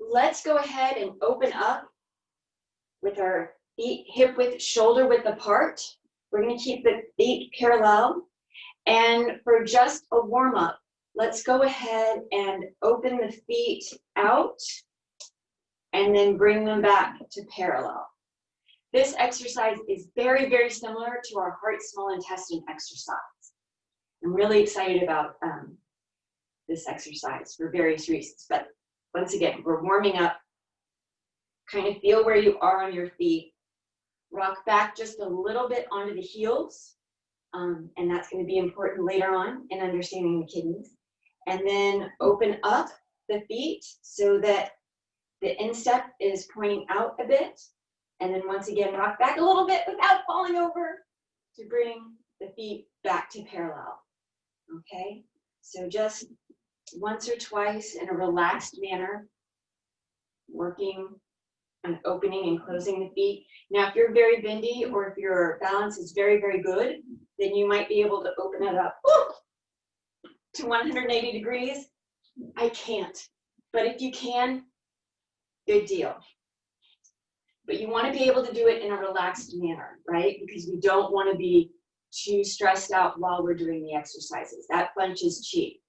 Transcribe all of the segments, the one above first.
let's go ahead and open up with our feet hip width, shoulder width apart. We're going to keep the feet parallel. And for just a warm up, let's go ahead and open the feet out and then bring them back to parallel. This exercise is very, very similar to our heart small intestine exercise. I'm really excited about this exercise for various reasons. But once again, we're warming up. Kind of feel where you are on your feet. Rock back just a little bit onto the heels. And that's going to be important later on in understanding the kidneys. And then open up the feet so that the instep is pointing out a bit. And then once again, rock back a little bit without falling over to bring the feet back to parallel. Okay? So just once or twice in a relaxed manner, working on opening and closing the feet. Now, if you're very bendy or if your balance is very, very good, then you might be able to open it up to 180 degrees. I can't, but if you can, good deal. But you want to be able to do it in a relaxed manner, right? Because we don't want to be too stressed out while we're doing the exercises. That bunch is cheap.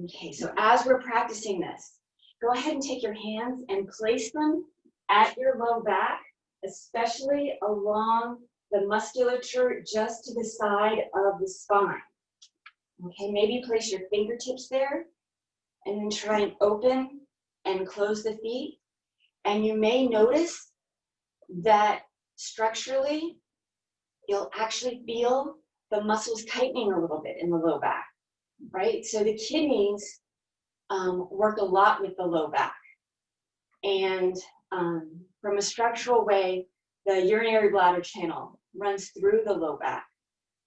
Okay, so as we're practicing this, go ahead and take your hands and place them at your low back, especially along the musculature just to the side of the spine. Okay, maybe place your fingertips there and then try and open and close the feet. And you may notice that structurally, you'll actually feel the muscles tightening a little bit in the low back, right? So the kidneys work a lot with the low back. And from a structural way, the urinary bladder channel runs through the low back.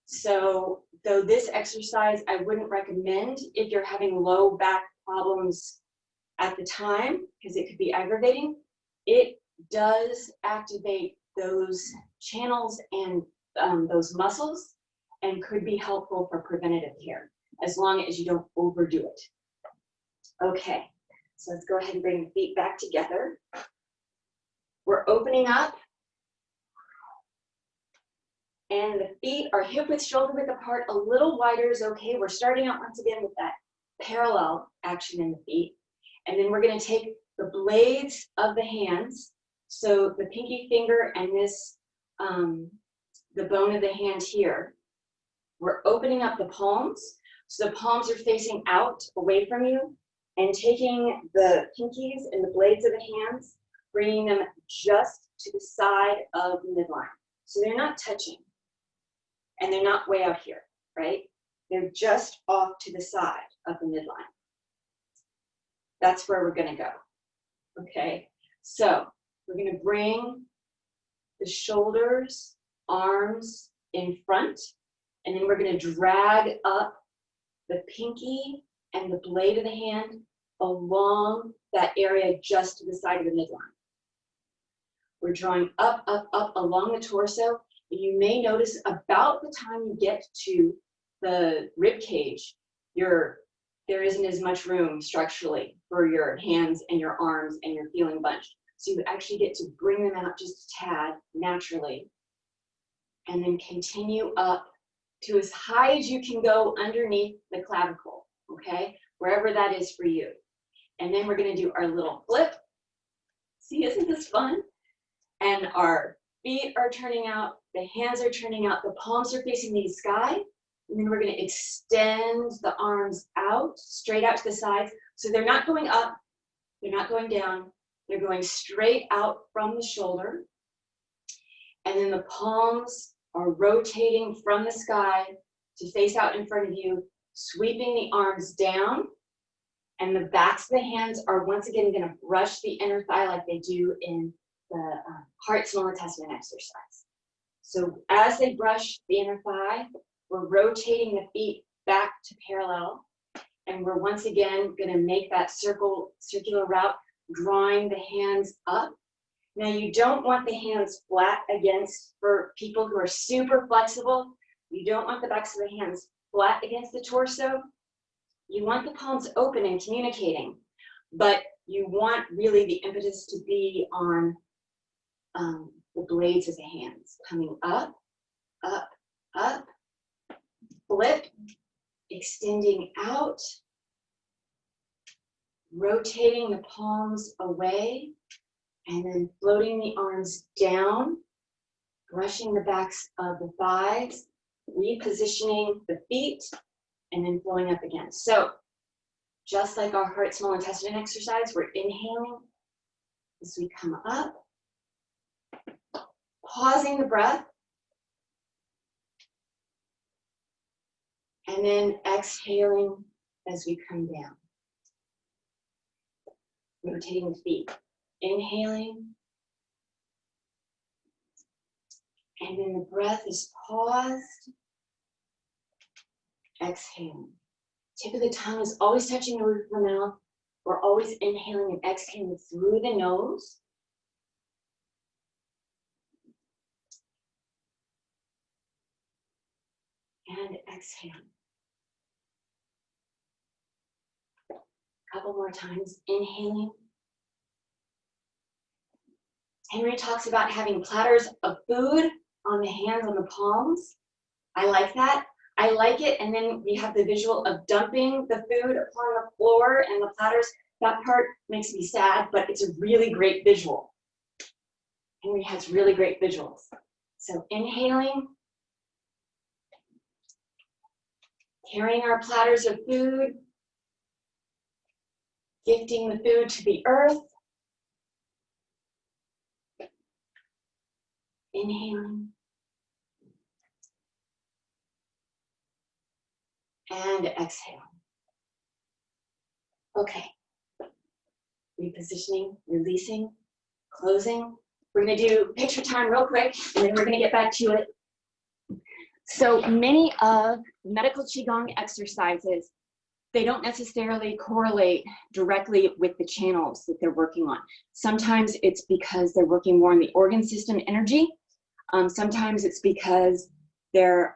So though this exercise I wouldn't recommend if you're having low back problems at the time, because it could be aggravating, it does activate those channels and those muscles and could be helpful for preventative care, as long as you don't overdo it. Okay, so let's go ahead and bring the feet back together. We're opening up, and the feet are hip width, shoulder width apart, a little wider is okay. We're starting out once again with that parallel action in the feet. And then we're going to take the blades of the hands, so the pinky finger and this, the bone of the hand here. We're opening up the palms, so the palms are facing out away from you, and taking the pinkies and the blades of the hands, bringing them just to the side of the midline. So they're not touching, and they're not way out here, right? They're just off to the side of the midline. That's where we're going to go. Okay, so we're going to bring the shoulders, arms in front, and then we're going to drag up the pinky and the blade of the hand along that area just to the side of the midline. We're drawing up, up, up along the torso. And you may notice about the time you get to the rib cage, there isn't as much room structurally for your hands and your arms, and you're feeling bunched. So you actually get to bring them out just a tad naturally, and then continue up to as high as you can go underneath the clavicle, okay? Wherever that is for you. And then we're gonna do our little flip. See, isn't this fun? And our feet are turning out, the hands are turning out, the palms are facing the sky. And then we're going to extend the arms out, straight out to the sides. So they're not going up, they're not going down, they're going straight out from the shoulder. And then the palms are rotating from the sky to face out in front of you, sweeping the arms down. And the backs of the hands are once again going to brush the inner thigh like they do in the heart small intestine exercise. So as they brush the inner thigh, we're rotating the feet back to parallel, and we're once again going to make that circular route, drawing the hands up. Now, you don't want the hands flat against, for people who are super flexible, you don't want the backs of the hands flat against the torso. You want the palms open and communicating, but you want really the impetus to be on the blades of the hands, coming up, up, up, flip, extending out, rotating the palms away, and then floating the arms down, brushing the backs of the thighs, repositioning the feet, and then flowing up again. So just like our heart small intestine exercise, we're inhaling as we come up, pausing the breath, and then exhaling as we come down. Rotating the feet, inhaling, and then the breath is paused, exhaling. Tip of the tongue is always touching the roof of the mouth. We're always inhaling and exhaling through the nose. And exhale. A couple more times, inhaling. Henry talks about having platters of food on the hands, on the palms. I like that. I like it, and then we have the visual of dumping the food upon the floor and the platters. That part makes me sad, but it's a really great visual. Henry has really great visuals. So inhaling, carrying our platters of food, gifting the food to the earth. Inhaling. And exhale. Okay. Repositioning, releasing, closing. We're going to do picture time real quick, and then we're going to get back to it. So many of medical Qigong exercises, they don't necessarily correlate directly with the channels that they're working on. Sometimes it's because they're working more on the organ system energy. Sometimes it's because they're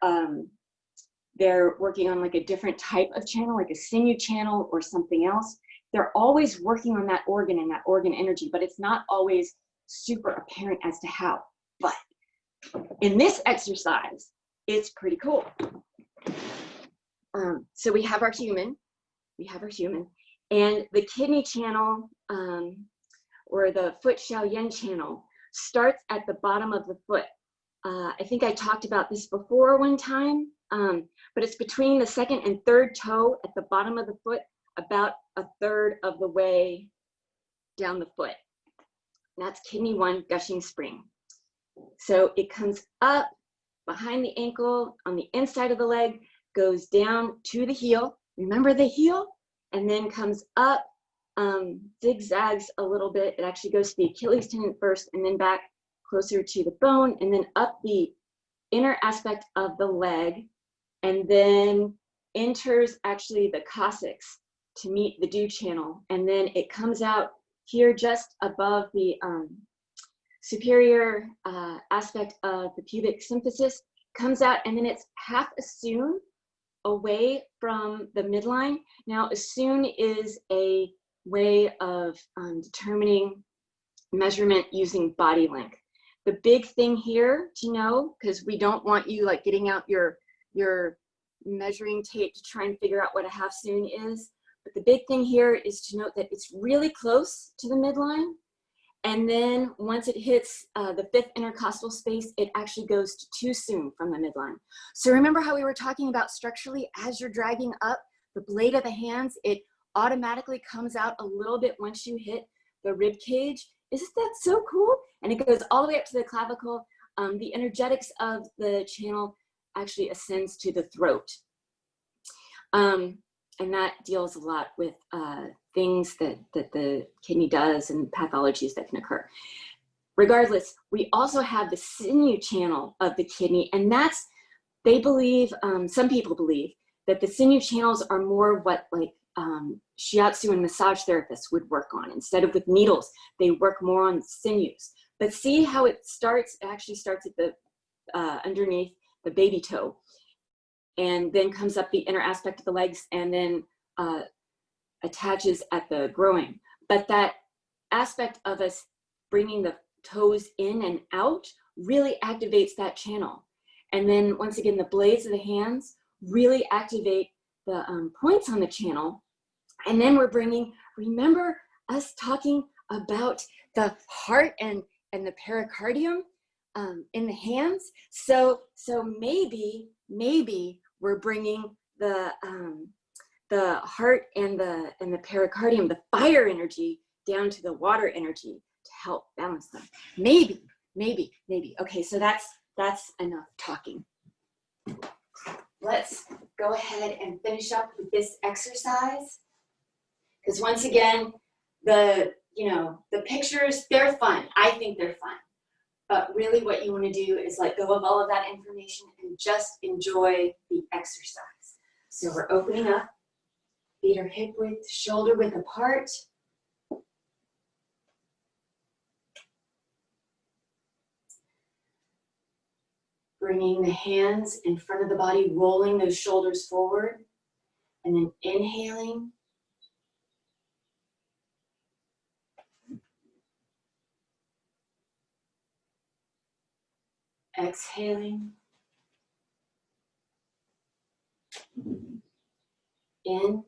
working on like a different type of channel, like a sinew channel or something else. They're always working on that organ and that organ energy, but it's not always super apparent as to how. But in this exercise, it's pretty cool. So we have our human, and the kidney channel or the foot Xiaoyan channel starts at the bottom of the foot. I think I talked about this before one time, but it's between the second and third toe at the bottom of the foot, about a third of the way down the foot. And that's kidney 1, gushing spring. So it comes up behind the ankle, on the inside of the leg, goes down to the heel. Remember the heel? And then comes up, zigzags a little bit. It actually goes to the Achilles tendon first, and then back closer to the bone, and then up the inner aspect of the leg, and then enters actually the coccyx to meet the dew channel. And then it comes out here just above the superior aspect of the pubic symphysis, comes out, and then it's half a soon away from the midline. Now, a soon is a way of determining measurement using body length. The big thing here to know, because we don't want you like getting out your measuring tape to try and figure out what a half soon is, but the big thing here is to note that it's really close to the midline, and then once it hits the 5th intercostal space, it actually goes to 2 soon from the midline. So remember how we were talking about structurally, as you're dragging up the blade of the hands, it automatically comes out a little bit once you hit the rib cage. Isn't that so cool? And it goes all the way up to the clavicle. The energetics of the channel actually ascends to the throat. And that deals a lot with things that the kidney does and pathologies that can occur. Regardless, we also have the sinew channel of the kidney, and that's, they believe, some people believe, that the sinew channels are more what like shiatsu and massage therapists would work on. Instead of with needles, they work more on sinews. But see how it starts? It actually starts at the underneath the baby toe, and then comes up the inner aspect of the legs, and then attaches at the groin. But that aspect of us bringing the toes in and out really activates that channel. And then once again, the blades of the hands really activate the points on the channel. And then we're bringing, remember us talking about the heart and the pericardium in the hands? So maybe we're bringing the heart and the pericardium, the fire energy, down to the water energy to help balance them. Maybe. Okay, so that's enough talking. Let's go ahead and finish up with this exercise. Because once again, the pictures, they're fun. I think they're fun. But really what you want to do is let go of all of that information and just enjoy the exercise. So we're opening up. Feet are hip width, shoulder width apart. Bringing the hands in front of the body, rolling those shoulders forward. And then inhaling. Exhaling. In.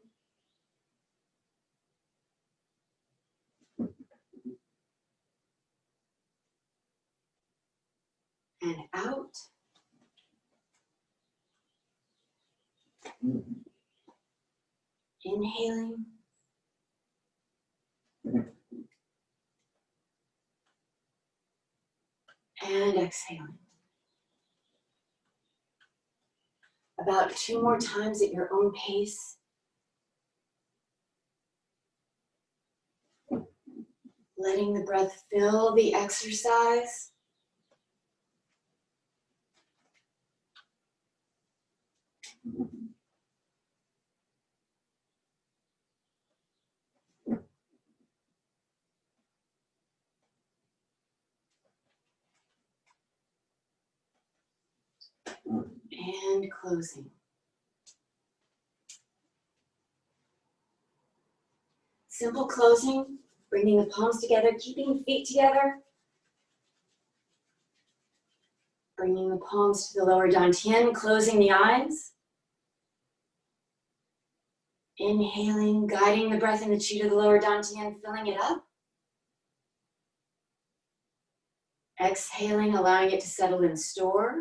And out. Inhaling. And exhaling. About 2 more times at your own pace. Letting the breath fill the exercise. And closing. Simple closing, bringing the palms together, keeping feet together. Bringing the palms to the lower dantian, closing the eyes. Inhaling, guiding the breath in the chi to the lower dantian, filling it up. Exhaling, allowing it to settle and store.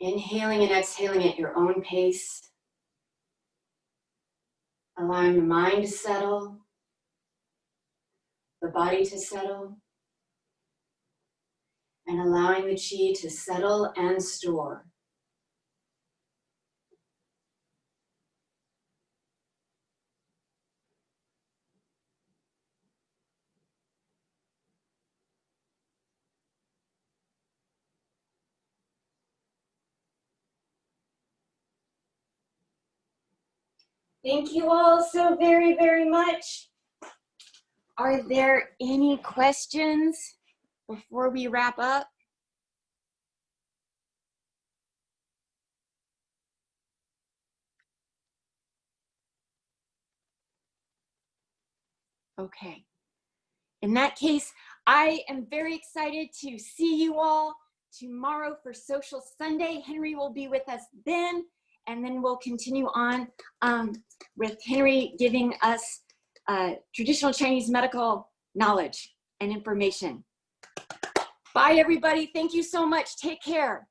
Inhaling and exhaling at your own pace. Allowing the mind to settle, the body to settle, and allowing the chi to settle and store. Thank you all so very, very much. Are there any questions before we wrap up? Okay. In that case, I am very excited to see you all tomorrow for Social Sunday. Henry will be with us then, and then we'll continue on with Henry giving us traditional Chinese medical knowledge and information. Bye, everybody. Thank you so much. Take care.